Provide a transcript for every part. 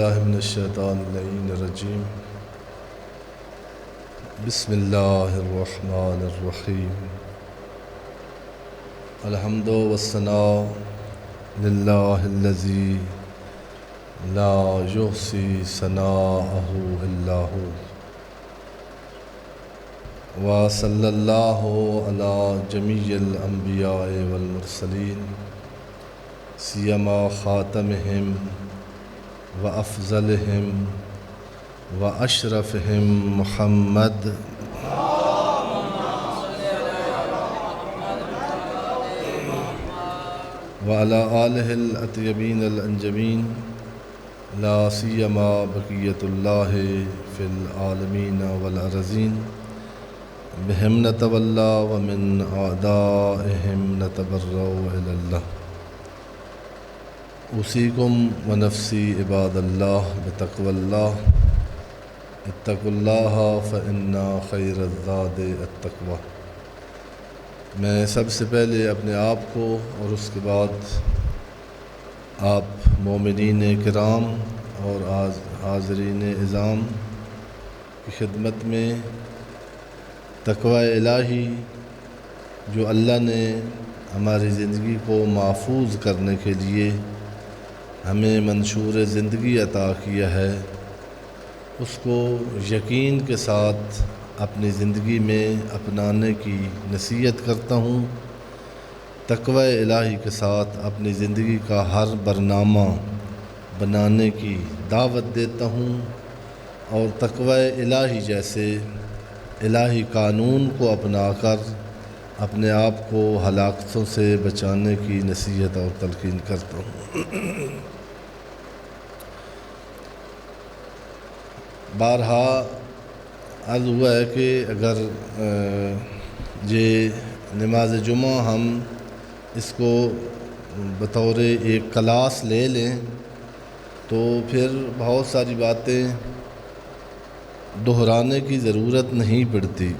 اللہ من الشیطان اللعین الرجیم بسم اللہ الرحمن الرحیم الحمد والثناء للہ الذی لا یحصی ثناءہ الا ہو وصلی اللہ علی جمیع الانبیاء والمرسلین سیما خاتمہم وافضلہم واشرفہم محمد وعلی آلہ الاطیبین الانجمین لا سیما بقیۃ اللہ فی العالمین والارضین بہم نتولی ومن اعدائہم نتبرأ الی اللہ اوصیکم ونفسی عباد اللہ بتقوی اللہ اتقوا اللہ فإن خیر الزاد التقوی۔ میں سب سے پہلے اپنے آپ کو اور اس کے بعد آپ مومنین کرام اور حاضرین اعظام کی خدمت میں تقوی الہی جو اللہ نے ہماری زندگی کو محفوظ کرنے کے لیے ہمیں منشور زندگی عطا کیا ہے، اس کو یقین کے ساتھ اپنی زندگی میں اپنانے کی نصیحت کرتا ہوں۔ تقوی الہی کے ساتھ اپنی زندگی کا ہر برنامہ بنانے کی دعوت دیتا ہوں، اور تقوی الہی جیسے الہی قانون کو اپنا کر اپنے آپ کو ہلاکتوں سے بچانے کی نصیحت اور تلقین کرتا ہوں۔ بارہا عرض ہوا ہے کہ اگر یہ نماز جمعہ ہم اس کو بطور ایک کلاس لے لیں تو پھر بہت ساری باتیں دہرانے کی ضرورت نہیں پڑتی۔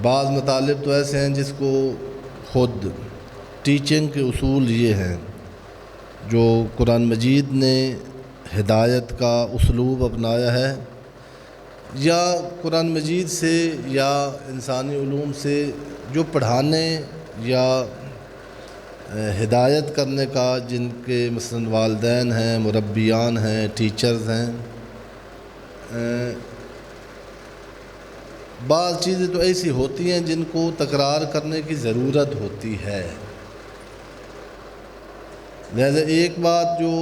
بعض مطالب تو ایسے ہیں جس کو خود ٹیچنگ کے اصول یہ ہیں، جو قرآن مجید نے ہدایت کا اسلوب اپنایا ہے، یا قرآن مجید سے یا انسانی علوم سے جو پڑھانے یا ہدایت کرنے کا جن کے مثلاً والدین ہیں، مربیان ہیں، ٹیچرز ہیں، بعض چیزیں تو ایسی ہوتی ہیں جن کو تکرار کرنے کی ضرورت ہوتی ہے۔ لہذا ایک بات جو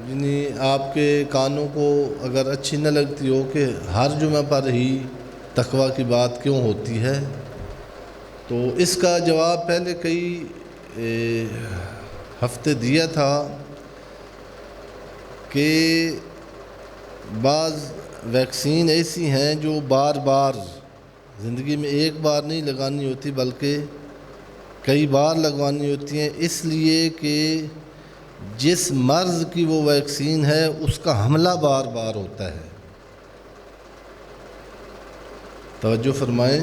یعنی آپ کے کانوں کو اگر اچھی نہ لگتی ہو کہ ہر جمعہ پر ہی تقوی کی بات کیوں ہوتی ہے، تو اس کا جواب پہلے کئی ہفتے دیا تھا کہ بعض ویکسین ایسی ہیں جو بار بار زندگی میں ایک بار نہیں لگانی ہوتی بلکہ کئی بار لگوانی ہوتی ہیں، اس لیے کہ جس مرض کی وہ ویکسین ہے اس کا حملہ بار بار ہوتا ہے۔ توجہ فرمائیں،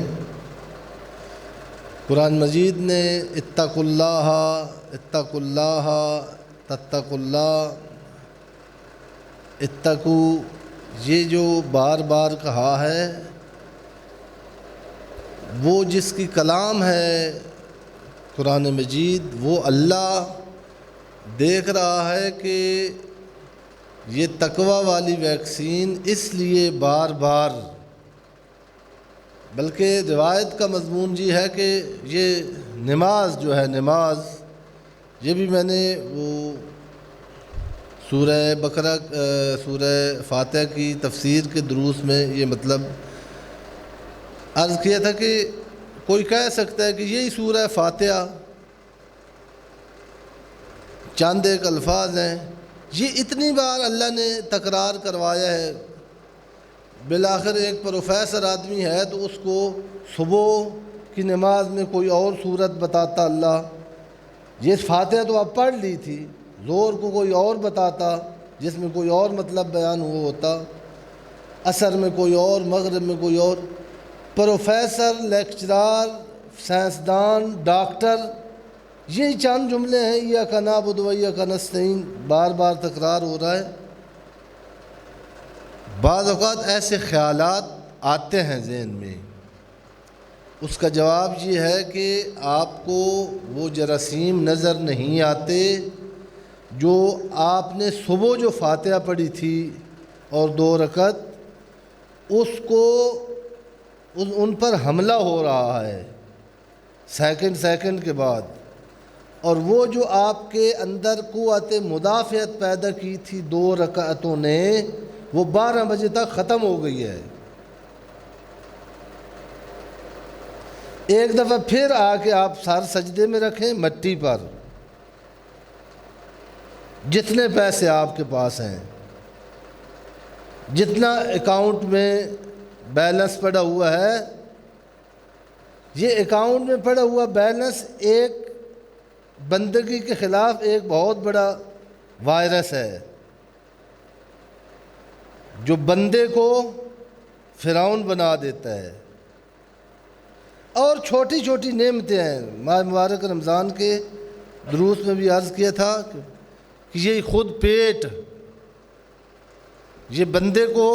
قرآن مجید نے اتقوا اللہ اتقوا اللہ تتقوا اللہ اتقو، یہ جو بار بار کہا ہے وہ جس کی کلام ہے قرآن مجید، وہ اللہ دیکھ رہا ہے کہ یہ تقوی والی ویکسین اس لیے بار بار، بلکہ روایت کا مضمون یہ ہے کہ یہ نماز جو ہے، نماز یہ بھی میں نے وہ سورہ بقرہ سورہ فاتحہ کی تفسیر کے دروس میں یہ مطلب عرض کیا تھا کہ کوئی کہہ سکتا ہے کہ یہی سورہ فاتحہ چند ایک الفاظ ہیں، یہ اتنی بار اللہ نے تکرار کروایا ہے۔ بالآخر ایک پروفیسر آدمی ہے تو اس کو صبح کی نماز میں کوئی اور صورت بتاتا اللہ، یہ فاتحہ تو آپ پڑھ لی تھی، زور کو کوئی اور بتاتا جس میں کوئی اور مطلب بیان ہوا ہوتا، عصر میں کوئی اور، مغرب میں کوئی اور۔ پروفیسر، لیکچرار، سائنسدان، ڈاکٹر یہ چند جملے ہیں، ایاک نعبد و ایاک نستعین، بار بار تکرار ہو رہا ہے۔ بعض اوقات ایسے خیالات آتے ہیں ذہن میں، اس کا جواب یہ ہے کہ آپ کو وہ جراثیم نظر نہیں آتے جو آپ نے صبح جو فاتحہ پڑھی تھی اور 2 رکعت، اس کو ان پر حملہ ہو رہا ہے سیکنڈ کے بعد، اور وہ جو آپ کے اندر قوت مدافعت پیدا کی تھی 2 رکعتوں نے، وہ 12 بجے تک ختم ہو گئی ہے۔ ایک دفعہ پھر آ کے آپ سر سجدے میں رکھیں مٹی پر، جتنے پیسے آپ کے پاس ہیں، جتنا اکاؤنٹ میں بیلنس پڑا ہوا ہے، یہ اکاؤنٹ میں پڑا ہوا بیلنس ایک بندگی کے خلاف ایک بہت بڑا وائرس ہے جو بندے کو فرعون بنا دیتا ہے۔ اور چھوٹی چھوٹی نعمتیں ہیں، ماہ مبارک رمضان کے دروس میں بھی عرض کیا تھا کہ یہ خود پیٹ یہ بندے کو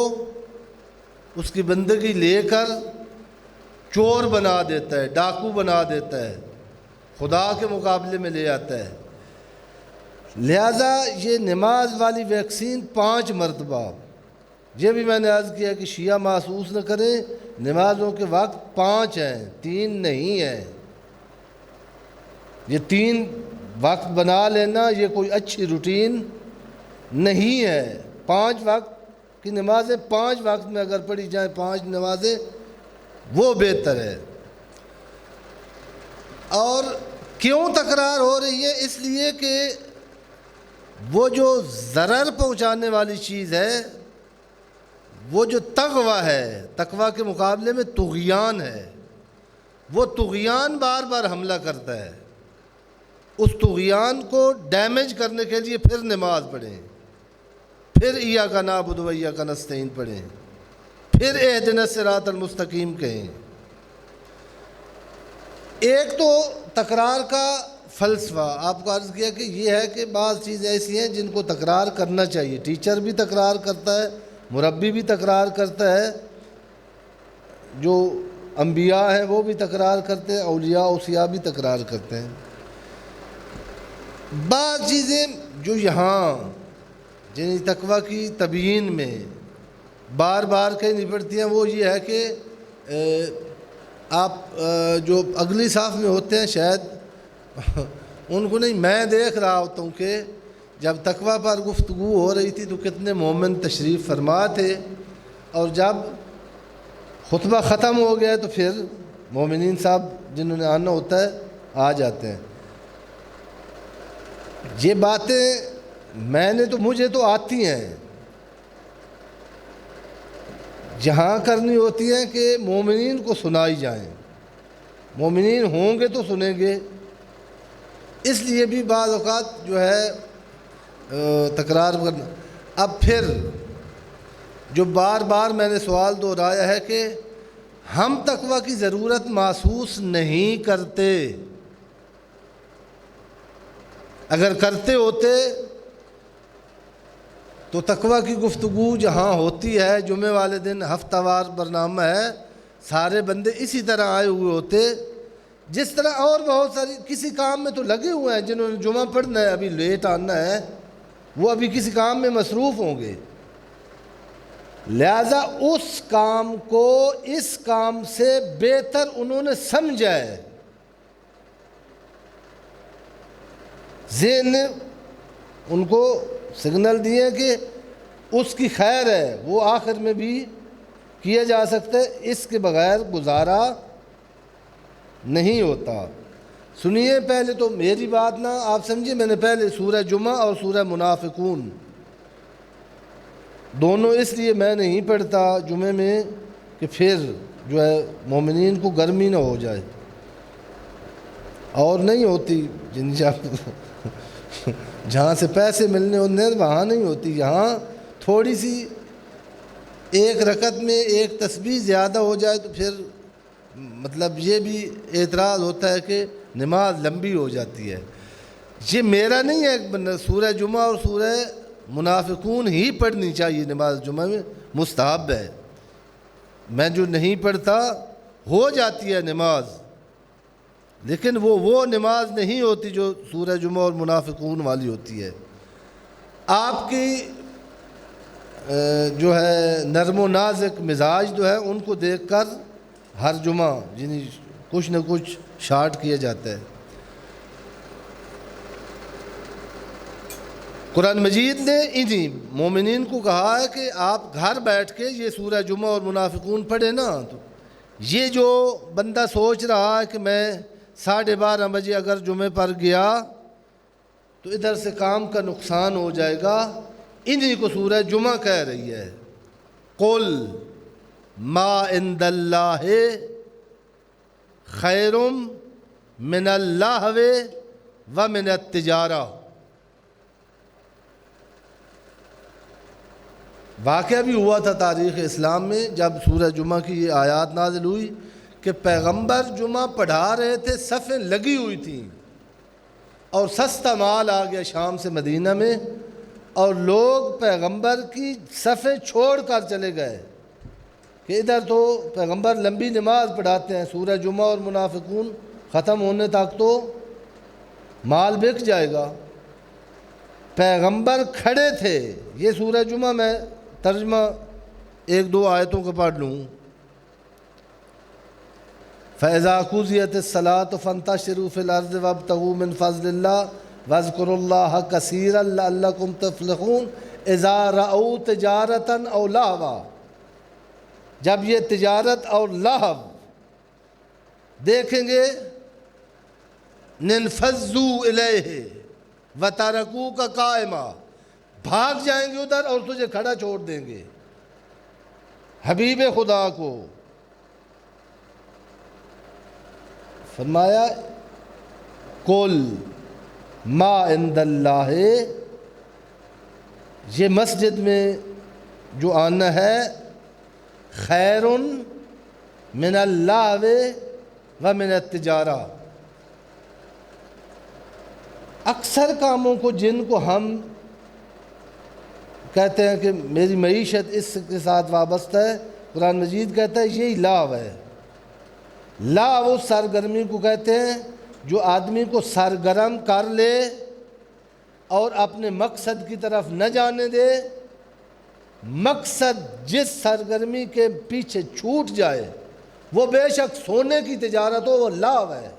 اس کی بندگی لے کر چور بنا دیتا ہے، ڈاکو بنا دیتا ہے، خدا کے مقابلے میں لے آتا ہے۔ لہٰذا یہ نماز والی ویکسین 5 مرتبہ، یہ بھی میں نے عرض کیا کہ شیعہ محسوس نہ کریں، نمازوں کے وقت 5 ہیں، 3 نہیں ہیں۔ یہ 3 وقت بنا لینا یہ کوئی اچھی روٹین نہیں ہے۔ 5 وقت کی نمازیں 5 وقت میں اگر پڑھی جائیں، 5 نمازیں، وہ بہتر ہے۔ اور کیوں تکرار ہو رہی ہے؟ اس لیے کہ وہ جو ضرر پہنچانے والی چیز ہے، وہ جو تقوی ہے، تقوی کے مقابلے میں طغیان ہے، وہ طغیان بار بار حملہ کرتا ہے۔ اس طغیان کو ڈیمیج کرنے کے لیے پھر نماز پڑھیں، پھر ایاک نعبد و ایاک نستعین پڑھیں، پھر اہدنا الصراط المستقیم کہیں۔ ایک تو تکرار کا فلسفہ آپ کو عرض کیا کہ یہ ہے کہ بعض چیزیں ایسی ہیں جن کو تکرار کرنا چاہیے۔ ٹیچر بھی تکرار کرتا ہے، مربی بھی تکرار کرتا ہے، جو انبیاء ہیں وہ بھی تکرار کرتے ہیں، اولیاء اوصیاء بھی تکرار کرتے ہیں۔ بعض چیزیں جو یہاں یعنی تقوی کی تبیین میں بار بار کہیں نپٹتی ہیں، وہ یہ ہے کہ آپ جو اگلی صف میں ہوتے ہیں شاید ان کو نہیں، میں دیکھ رہا ہوتا ہوں کہ جب تقوی پر گفتگو ہو رہی تھی تو کتنے مومن تشریف فرما تھے، اور جب خطبہ ختم ہو گیا تو پھر مومنین صاحب جنہوں نے آنا ہوتا ہے آ جاتے ہیں۔ یہ باتیں مجھے تو آتی ہیں، جہاں کرنی ہوتی ہیں کہ مومنین کو سنائی جائیں، مومنین ہوں گے تو سنیں گے۔ اس لیے بھی بعض اوقات جو ہے تکرار کرنا۔ اب پھر جو بار بار میں نے سوال دہرایا ہے کہ ہم تقوی کی ضرورت محسوس نہیں کرتے، اگر کرتے ہوتے تو تقوی کی گفتگو جہاں ہوتی ہے، جمعے والے دن ہفتہ وار برنامہ ہے، سارے بندے اسی طرح آئے ہوئے ہوتے، جس طرح اور بہت ساری کسی کام میں تو لگے ہوئے ہیں، جنہوں نے جمعہ پڑھنا ہے، ابھی لیٹ آنا ہے، وہ ابھی کسی کام میں مصروف ہوں گے۔ لہذا اس کام کو اس کام سے بہتر انہوں نے سمجھا ہے، ذہن نے ان کو سگنل دیے کہ اس کی خیر ہے، وہ آخر میں بھی کیا جا سکتا ہے، اس کے بغیر گزارا نہیں ہوتا۔ سنیے، پہلے تو میری بات نہ آپ سمجھیے، میں نے پہلے سورہ جمعہ اور سورہ منافقون دونوں اس لیے میں نہیں پڑھتا جمعے میں کہ پھر جو ہے مومنین کو گرمی نہ ہو جائے، اور نہیں ہوتی جہاں سے پیسے ملنے ہوتے ہیں وہاں نہیں ہوتی، یہاں تھوڑی سی ایک رکعت میں ایک تسبیح زیادہ ہو جائے تو پھر مطلب یہ بھی اعتراض ہوتا ہے کہ نماز لمبی ہو جاتی ہے۔ یہ میرا نہیں ہے، سورہ جمعہ اور سورہ منافقون ہی پڑھنی چاہیے نماز جمعہ میں، مستحب ہے۔ میں جو نہیں پڑھتا ہو جاتی ہے نماز، لیکن وہ نماز نہیں ہوتی جو سورہ جمعہ اور منافقون والی ہوتی ہے۔ آپ کی جو ہے نرم و نازک مزاج جو ہے ان کو دیکھ کر ہر جمعہ یعنی کچھ نہ کچھ شارٹ کیا جاتا ہے۔ قرآن مجید نے انہی مومنین کو کہا ہے کہ آپ گھر بیٹھ کے یہ سورہ جمعہ اور منافقون پڑھیں نا۔ تو یہ جو بندہ سوچ رہا ہے کہ میں 12:30 بجے اگر جمعے پر گیا تو ادھر سے کام کا نقصان ہو جائے گا، انہی کو سورہ جمعہ کہہ رہی ہے، قل ما عند اللہ خیر من اللہو ومن التجارہ۔ واقعہ بھی ہوا تھا تاریخ اسلام میں، جب سورہ جمعہ کی یہ آیات نازل ہوئی کہ پیغمبر جمعہ پڑھا رہے تھے، صفیں لگی ہوئی تھیں، اور سستا مال آ گیا شام سے مدینہ میں، اور لوگ پیغمبر کی صفیں چھوڑ کر چلے گئے کہ ادھر تو پیغمبر لمبی نماز پڑھاتے ہیں، سورہ جمعہ اور منافقون ختم ہونے تک تو مال بک جائے گا۔ پیغمبر کھڑے تھے، یہ سورہ جمعہ میں ترجمہ 1-2 آیتوں کو پڑھ لوں۔ فَإِذَا قُضِيَتِ الصَّلَاةُ فَانتَشِرُوا فِي الْأَرْضِ وَابْتَغُوا مِنْ فَضْلِ اللَّهِ وَاذْكُرُوا اللَّهَ كَثِيرًا لَعَلَّكُمْ تُفْلِحُونَ إِذَا رَأَوْا تِجَارَةً أَوْ لَهْوًا، جب یہ تجارت اور لہو دیکھیں گے، ننفذوا إِلَيْهِ وَتَرَكُوكَ قَائِمًا، بھاگ جائیں گے ادھر اور تجھے کھڑا چھوڑ دیں گے۔ حبیب خدا کو فرمایا قل ما عند اللہ، یہ مسجد میں جو آنا ہے خیر من اللہو ومن التجارہ۔ اکثر کاموں کو جن کو ہم کہتے ہیں کہ میری معیشت اس کے ساتھ وابستہ ہے، قرآن مجید کہتا ہے یہی لہو ہے۔ لہو اس سرگرمی کو کہتے ہیں جو آدمی کو سرگرم کر لے اور اپنے مقصد کی طرف نہ جانے دے۔ مقصد جس سرگرمی کے پیچھے چھوٹ جائے، وہ بے شک سونے کی تجارت ہو، وہ لہو ہے۔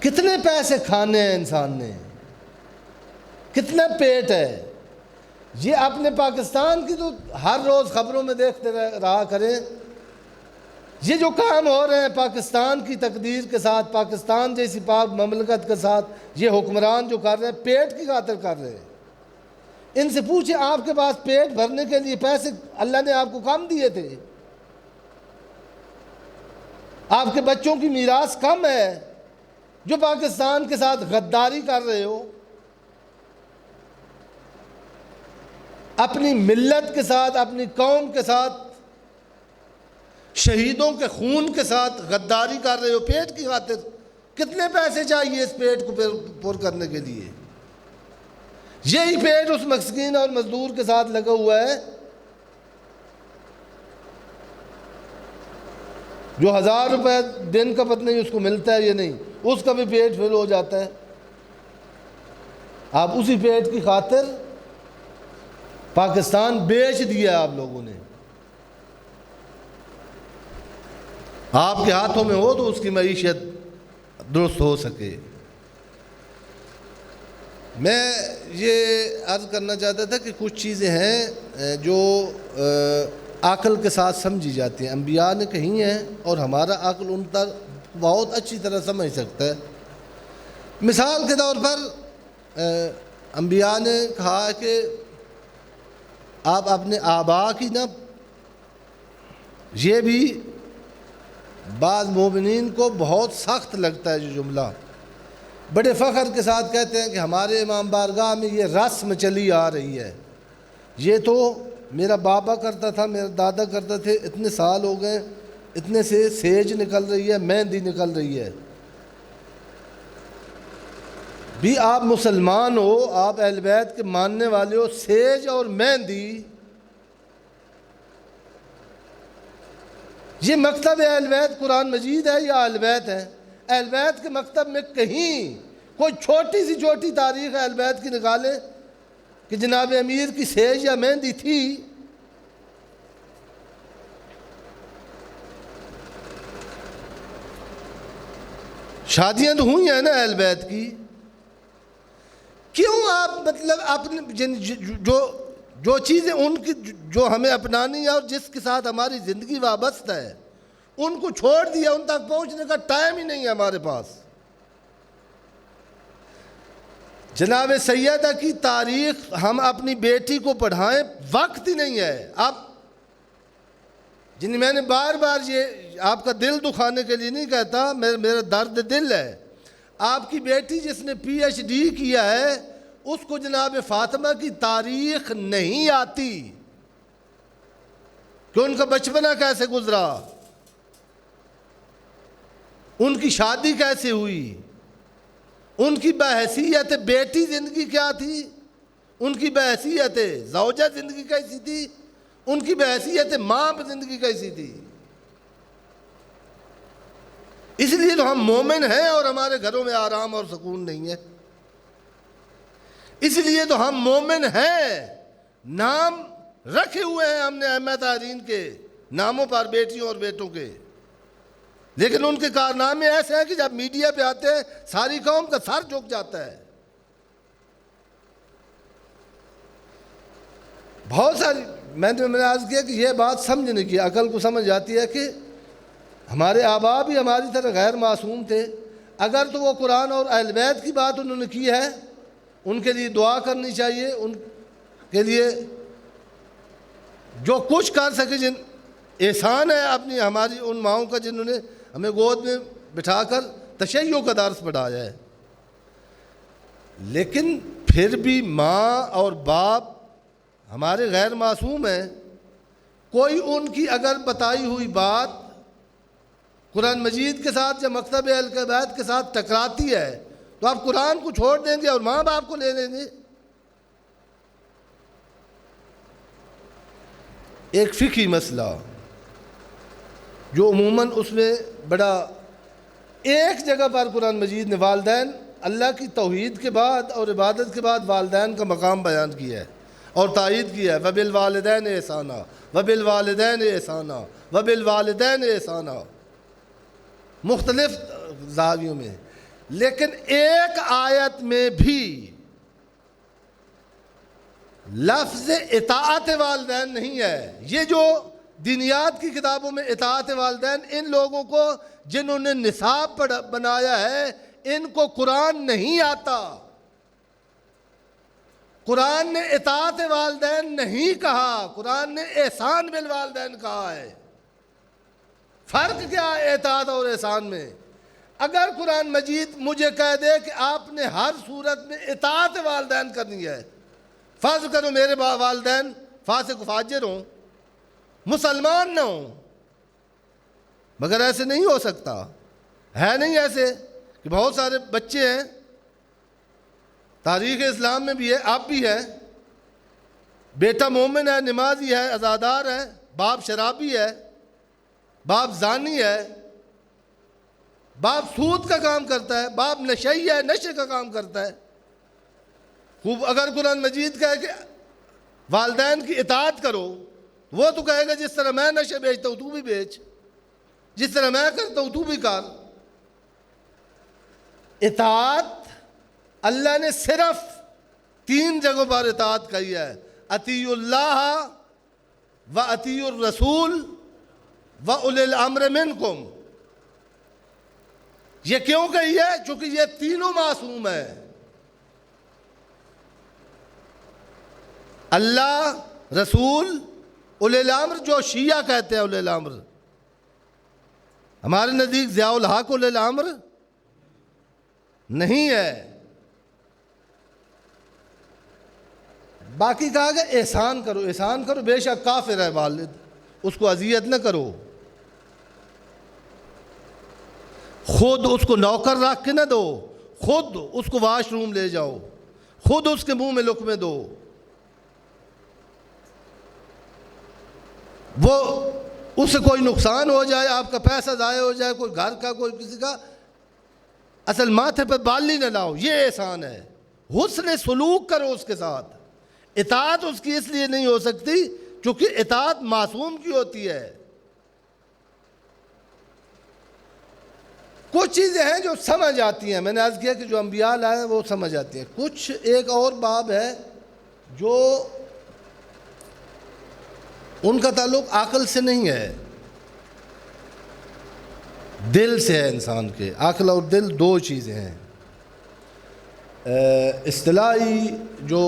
کتنے پیسے کھانے ہیں انسان نے، کتنا پیٹ ہے۔ یہ اپنے پاکستان کی تو ہر روز خبروں میں دیکھتے رہا کریں، یہ جو کام ہو رہے ہیں پاکستان کی تقدیر کے ساتھ، پاکستان جیسی پاک مملکت کے ساتھ یہ حکمران جو کر رہے ہیں، پیٹ کی خاطر کر رہے ہیں۔ ان سے پوچھیں آپ کے پاس پیٹ بھرنے کے لیے پیسے اللہ نے آپ کو کم دیے تھے؟ آپ کے بچوں کی میراث کم ہے جو پاکستان کے ساتھ غداری کر رہے ہو؟ اپنی ملت کے ساتھ، اپنی قوم کے ساتھ، شہیدوں کے خون کے ساتھ غداری کر رہے ہو پیٹ کی خاطر۔ کتنے پیسے چاہیے اس پیٹ کو پر کرنے کے لیے؟ یہی پیٹ اس مسکین اور مزدور کے ساتھ لگا ہوا ہے جو 1000 روپے دن کا پتہ نہیں اس کو ملتا ہے یا نہیں، اس کا بھی پیٹ فل ہو جاتا ہے۔ آپ اسی پیٹ کی خاطر پاکستان بیچ دیا آپ لوگوں نے۔ آپ کے ہاتھوں میں ہو تو اس کی معیشت درست ہو سکے۔ میں یہ عرض کرنا چاہتا تھا کہ کچھ چیزیں ہیں جو عقل کے ساتھ سمجھی جاتی ہیں، انبیاء نے کہی ہیں اور ہمارا عقل ان پر بہت اچھی طرح سمجھ سکتا ہے۔ مثال کے طور پر انبیاء نے کہا کہ آپ اپنے آبا کی نہ، یہ بھی بعض مومنین کو بہت سخت لگتا ہے جو جملہ، بڑے فخر کے ساتھ کہتے ہیں کہ ہمارے امام بارگاہ میں یہ رسم چلی آ رہی ہے، یہ تو میرا بابا کرتا تھا، میرا دادا کرتا تھے، اتنے سال ہو گئے اتنے سے سیج نکل رہی ہے، مہندی نکل رہی ہے۔ بھی آپ مسلمان ہو، آپ اہل بیت کے ماننے والے ہو، سیج اور مہندی یہ مکتب اہل بیت قرآن مجید ہے یا اہل بیت ہے؟ اہل بیت کے مکتب میں کہیں کوئی چھوٹی سی چھوٹی تاریخ اہل بیت کی نکالے کہ جناب امیر کی سیج یا مہندی تھی؟ شادیاں تو ہوئی ہیں نا اہل بیت کی، کیوں آپ مطلب اپنے جو چیزیں ان کی جو ہمیں اپنانی ہے اور جس کے ساتھ ہماری زندگی وابستہ ہے ان کو چھوڑ دیا، ان تک پہنچنے کا ٹائم ہی نہیں ہے ہمارے پاس۔ جناب سیدہ کی تاریخ ہم اپنی بیٹی کو پڑھائیں، وقت ہی نہیں ہے۔ اب میں نے بار بار یہ آپ کا دل دکھانے کے لیے نہیں کہتا، میرا درد دل ہے۔ آپ کی بیٹی جس نے پی ایچ ڈی کیا ہے اس کو جناب فاطمہ کی تاریخ نہیں آتی کہ ان کا بچپنا کیسے گزرا، ان کی شادی کیسے ہوئی، ان کی بحیثیت بیٹی زندگی کیا تھی، ان کی بحیثیت زوجہ زندگی کیسی تھی، ان کی بحیثیت ماں زندگی کیسی تھی۔ اس لیے تو ہم مومن ہیں اور ہمارے گھروں میں آرام اور سکون نہیں ہے۔ اس لیے تو ہم مومن ہیں، نام رکھے ہوئے ہیں ہم نے احمد طاہرین کے ناموں پر، بیٹیوں اور بیٹوں کے، لیکن ان کے کارنامے ایسے ہیں کہ جب میڈیا پہ آتے ہیں ساری قوم کا سر جھک جاتا ہے۔ بہت ساری میں نے عرض کیا کہ یہ بات سمجھنے کی، عقل کو سمجھ جاتی ہے کہ ہمارے آباء بھی ہماری طرح غیر معصوم تھے، اگر تو وہ قرآن اور اہل بیت کی بات انہوں نے کی ہے ان کے لیے دعا کرنی چاہیے، ان کے لیے جو کچھ کر سکے، جن احسان ہے اپنی ہماری ان ماؤں کا جنہوں نے ہمیں گود میں بٹھا کر تشیع کا درس پڑھایا ہے۔ لیکن پھر بھی ماں اور باپ ہمارے غیر معصوم ہیں، کوئی ان کی اگر بتائی ہوئی بات قرآن مجید کے ساتھ یا مکتب اہل بیت کے ساتھ ٹکراتی ہے تو آپ قرآن کو چھوڑ دیں گے اور ماں باپ کو لے لیں گے۔ ایک فقہی مسئلہ جو عموماً اس میں بڑا ایک جگہ پر قرآن مجید نے والدین اللہ کی توحید کے بعد اور عبادت کے بعد والدین کا مقام بیان کیا ہے اور تائید کیا ہے، وَبِالْوَالِدَيْنِ إِحْسَانًا وَبِالْوَالِدَيْنِ إِحْسَانًا وَبِالْوَالِدَيْنِ إِحْسَانًا، مختلف زاویوں میں۔ لیکن ایک آیت میں بھی لفظ اطاعت والدین نہیں ہے۔ یہ جو دینیات کی کتابوں میں اطاعت والدین، ان لوگوں کو جنہوں نے نصاب بنایا ہے ان کو قرآن نہیں آتا۔ قرآن نے اطاعت والدین نہیں کہا، قرآن نے احسان بالوالدین کہا ہے۔ فرق کیا ہے اطاعت اور احسان میں؟ اگر قرآن مجید مجھے کہہ دے کہ آپ نے ہر صورت میں اطاعت والدین کرنی ہے، فرض کرو میرے والدین فاسق و فاجر ہوں، مسلمان نہ ہوں، مگر ایسے نہیں ہو سکتا، ہے نہیں ایسے کہ بہت سارے بچے ہیں، تاریخ اسلام میں بھی ہے، اب بھی ہے، بیٹا مومن ہے، نمازی ہے، عزادار ہے، باپ شرابی ہے، باپ زانی ہے، باپ سود کا کام کرتا ہے، باپ نشئی ہے، نشے کا کام کرتا ہے۔ خوب اگر قرآن مجید کہے کہ والدین کی اطاعت کرو، وہ تو کہے گا جس طرح میں نشے بیچتا ہوں تو بھی بیچ، جس طرح میں کرتا ہوں تو بھی کر۔ اطاعت اللہ نے صرف 3 جگہوں پر اطاعت کہی ہے، اطیعوا اللہ و اطیعوا الرسول و اولی الامر منکم۔ یہ کیوں کہی ہے؟ چونکہ یہ تینوں معصوم ہیں، اللہ، رسول، اولی الامر، جو شیعہ کہتے ہیں اولی الامر، ہمارے نزدیک ضیاء الحق اولی الامر نہیں ہے۔ باقی کہا کہ احسان کرو، احسان کرو، بے شک کافر ہے والد، اس کو اذیت نہ کرو، خود اس کو نوکر رکھ کے نہ دو، خود اس کو واش روم لے جاؤ، خود اس کے منہ میں لقمے دو. وہ اس سے کوئی نقصان ہو جائے، آپ کا پیسہ ضائع ہو جائے، کوئی گھر کا کوئی کسی کا، اصل ماتھے پہ بالی نہ لاؤ، یہ احسان ہے. حسن سلوک کرو اس کے ساتھ. اطاعت اس کی اس لیے نہیں ہو سکتی کیونکہ اطاعت معصوم کی ہوتی ہے. کچھ چیزیں ہیں جو سمجھ آتی ہیں، میں نے عرض کیا کہ جو انبیاء لائے ہیں وہ سمجھ آتی ہیں. کچھ ایک اور باب ہے جو ان کا تعلق عقل سے نہیں ہے، دل سے ہے. انسان کے عقل اور دل دو چیزیں ہیں. اصطلاحی جو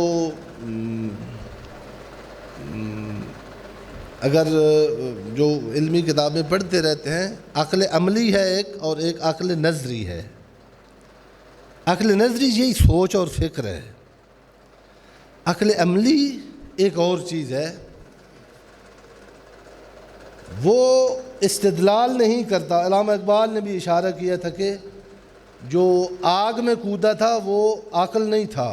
اگر جو علمی کتابیں پڑھتے رہتے ہیں، عقل عملی ہے ایک، اور ایک عقل نظری ہے. عقل نظری یہی سوچ اور فکر ہے. عقل عملی ایک اور چیز ہے، وہ استدلال نہیں کرتا. علامہ اقبال نے بھی اشارہ کیا تھا کہ جو آگ میں کودا تھا وہ عقل نہیں تھا،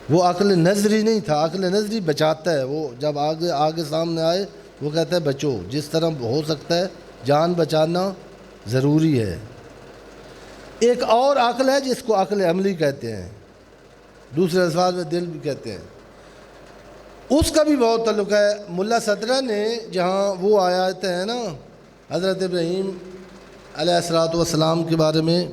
وہ عقل نظری نہیں تھا. عقل نظری بچاتا ہے، وہ جب آگے سامنے آئے وہ کہتا ہے بچو، جس طرح ہو سکتا ہے جان بچانا ضروری ہے. ایک اور عقل ہے جس کو عقل عملی کہتے ہیں، دوسرے الفاظ میں دل بھی کہتے ہیں. اس کا بھی بہت تعلق ہے. ملا صدرہ نے جہاں وہ آیاتیں ہیں نا حضرت ابراہیم علیہ السلام کے بارے میں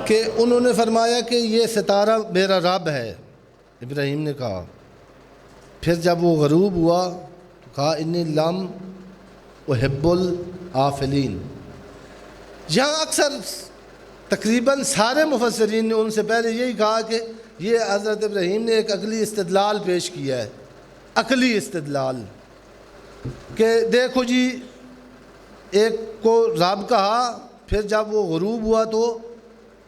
کہ انہوں نے فرمایا کہ یہ ستارہ میرا رب ہے، ابراہیم نے کہا. پھر جب وہ غروب ہوا تو کہا انی لم احب الآفلین. یہاں اکثر تقریباً سارے مفسرین نے ان سے پہلے یہی کہا کہ یہ حضرت ابراہیم نے ایک عقلی استدلال پیش کیا ہے. عقلی استدلال کہ دیکھو جی، ایک کو رب کہا، پھر جب وہ غروب ہوا تو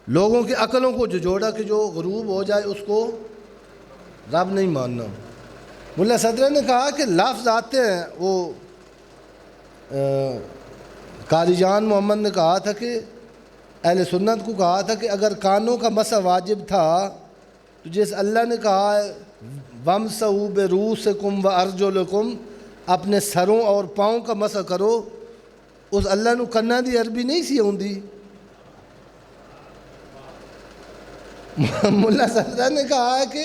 لوگوں کی عقلوں کو جو جوڑا کہ جو غروب ہو جائے اس کو رب نہیں ماننا. ملا صدرہ نے کہا کہ لفظ آتے ہیں، وہ قاری جان محمد نے کہا تھا کہ اہل سنت کو کہا تھا کہ اگر کانوں کا مسح واجب تھا تو جس اللہ نے کہا ہے وَامْسَحُوا بِرُؤُوسِکُمْ وَأَرْجُلِکُمْ، اپنے سروں اور پاؤں کا مسح کرو، اس اللہ نے کنا دی عربی نہیں سی ہوندی. ملا صدرہ نے کہا ہے کہ